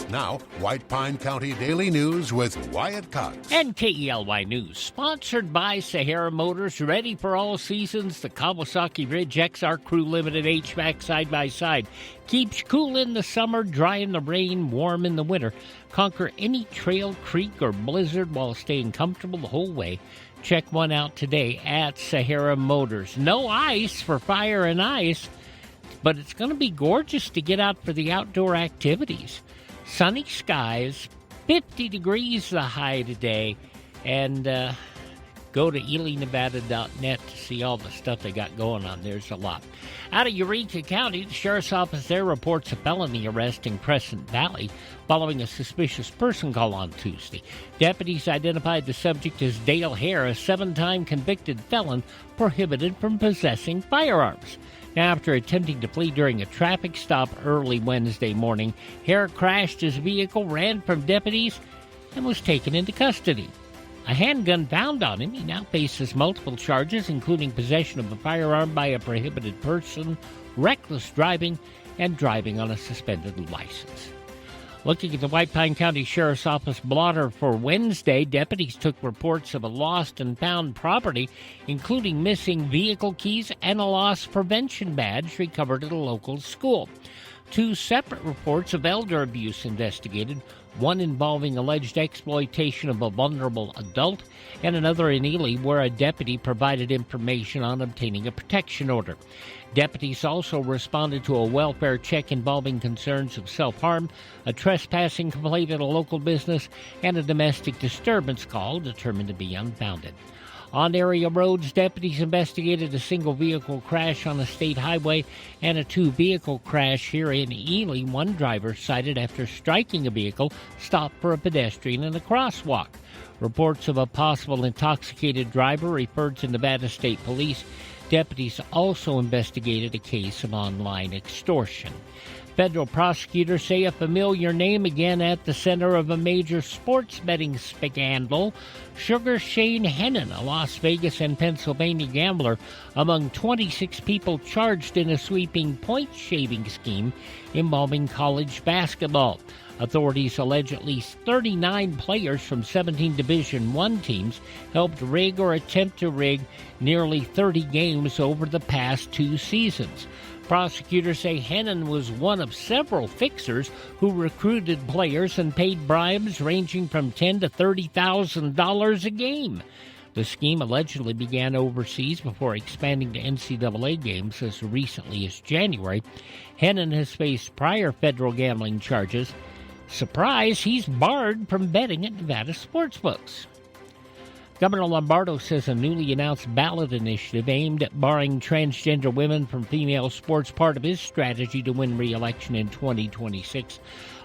Now, White Pine County Daily News with Wyatt Cox. And KELY News, sponsored by Sahara Motors. Ready for all seasons, the Kawasaki Ridge XR Crew Limited HVAC side-by-side. Keeps you cool in the summer, dry in the rain, warm in the winter. Conquer any trail, creek, or blizzard while staying comfortable the whole way. Check one out today at Sahara Motors. No ice for fire and ice, but it's going to be gorgeous to get out for the outdoor activities. Sunny skies, 50 degrees the high today, and go to elinevada.net to see all the stuff they got going on. There's a lot. Out of Eureka County, the sheriff's office there reports a felony arrest in Crescent Valley following a suspicious person call on Tuesday. Deputies identified the subject as Dale Hare, a 7-time convicted felon prohibited from possessing firearms. Now, after attempting to flee during a traffic stop early Wednesday morning, Hare crashed his vehicle, ran from deputies, and was taken into custody. A handgun found on him. He now faces multiple charges, including possession of a firearm by a prohibited person, reckless driving, and driving on a suspended license. Looking at the White Pine County Sheriff's Office blotter for Wednesday, deputies took reports of a lost and found property, including missing vehicle keys and a loss prevention badge recovered at a local school. 2 separate reports of elder abuse investigated, one involving alleged exploitation of a vulnerable adult, and another in Ely where a deputy provided information on obtaining a protection order. Deputies also responded to a welfare check involving concerns of self-harm, a trespassing complaint at a local business, and a domestic disturbance call determined to be unfounded. On area roads, deputies investigated a single-vehicle crash on a state highway and a 2-vehicle crash here in Ely. One driver cited after striking a vehicle stopped for a pedestrian in a crosswalk. Reports of a possible intoxicated driver referred to Nevada State Police. Deputies also investigated a case of online extortion. Federal prosecutors say a familiar name again at the center of a major sports betting scandal. Sugar Shane Hennon, a Las Vegas and Pennsylvania gambler, among 26 people charged in a sweeping point-shaving scheme involving college basketball. Authorities allege at least 39 players from 17 Division I teams helped rig or attempt to rig nearly 30 games over the past 2 seasons. Prosecutors say Hennon was one of several fixers who recruited players and paid bribes ranging from $10,000 to $30,000 a game. The scheme allegedly began overseas before expanding to NCAA games as recently as January. Hennon has faced prior federal gambling charges. Surprise, he's barred from betting at Nevada sportsbooks. Governor Lombardo says a newly announced ballot initiative aimed at barring transgender women from female sports, part of his strategy to win re-election in 2026.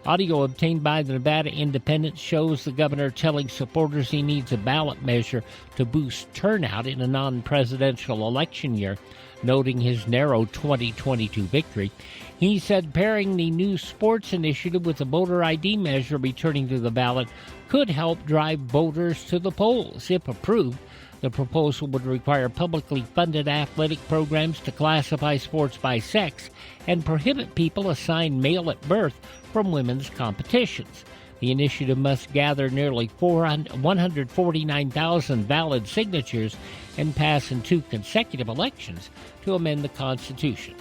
Audio obtained by the Nevada Independent shows the governor telling supporters he needs a ballot measure to boost turnout in a non-presidential election year, noting his narrow 2022 victory. He said pairing the new sports initiative with a voter ID measure returning to the ballot could help drive voters to the polls. If approved, the proposal would require publicly funded athletic programs to classify sports by sex and prohibit people assigned male at birth from women's competitions. The initiative must gather nearly 149,000 valid signatures and pass in 2 consecutive elections to amend the Constitution.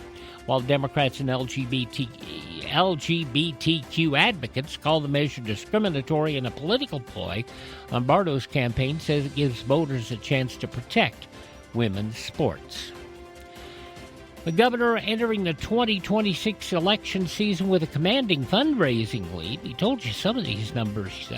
While Democrats and LGBTQ advocates call the measure discriminatory and a political ploy, Lombardo's campaign says it gives voters a chance to protect women's sports. The governor entering the 2026 election season with a commanding fundraising lead. We told you some of these numbers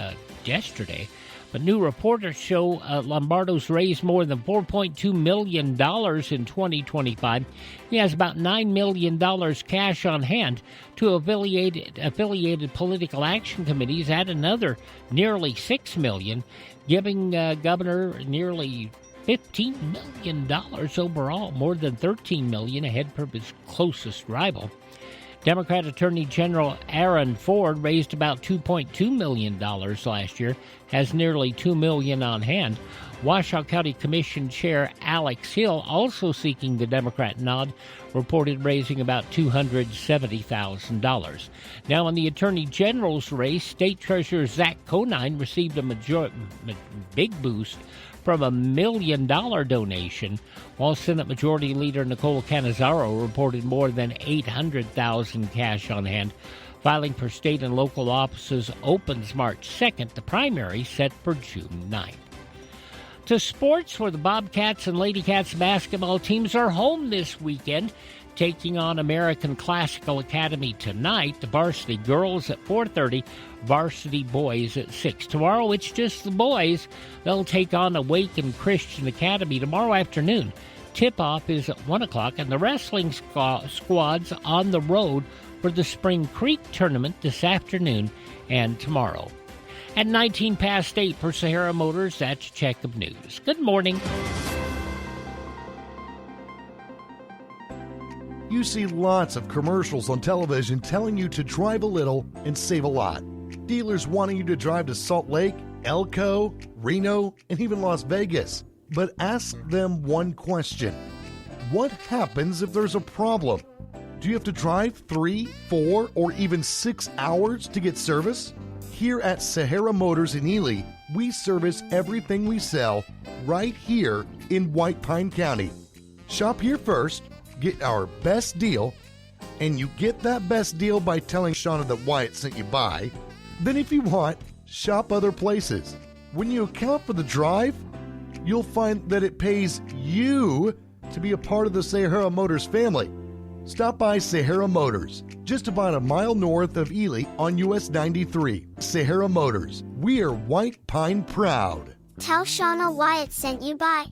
yesterday. But new reports show Lombardo's raised more than $4.2 million in 2025. He has about $9 million cash on hand to affiliated political action committees. Add another nearly $6 million, giving Governor nearly $15 million overall, more than $13 million ahead from his closest rival. Democrat Attorney General Aaron Ford raised about $2.2 million last year, has nearly $2 million on hand. Washoe County Commission Chair Alex Hill, also seeking the Democrat nod, reported raising about $270,000. Now, in the Attorney General's race, State Treasurer Zach Conine received a big boost from $1 million donation, while Senate Majority Leader Nicole Cannizzaro reported more than $800,000 cash on hand. Filing for state and local offices opens March 2nd. The primary set for June 9th. To sports, where the Bobcats and Ladycats basketball teams are home this weekend, taking on American Classical Academy tonight. The varsity girls at 4:30, varsity boys at 6. Tomorrow, it's just the boys. They'll take on Awaken Christian Academy tomorrow afternoon. Tip-off is at 1 o'clock, and the wrestling squad's on the road for the Spring Creek tournament this afternoon and tomorrow. At 19 past 8 for Sahara Motors, that's your check of news. Good morning. You see lots of commercials on television telling you to drive a little and save a lot. Dealers wanting you to drive to Salt Lake, Elko, Reno, and even Las Vegas. But ask them one question. What happens if there's a problem? Do you have to drive 3, 4, or even 6 hours to get service? Here at Sahara Motors in Ely, we service everything we sell right here in White Pine County. Shop here first, get our best deal, and you get that best deal by telling Shauna that Wyatt sent you by. Then if you want, shop other places. When you account for the drive, you'll find that it pays you to be a part of the Sahara Motors family. Stop by Sahara Motors, just about a mile north of Ely on US 93. Sahara Motors, we are White Pine proud. Tell Shauna Wyatt sent you by.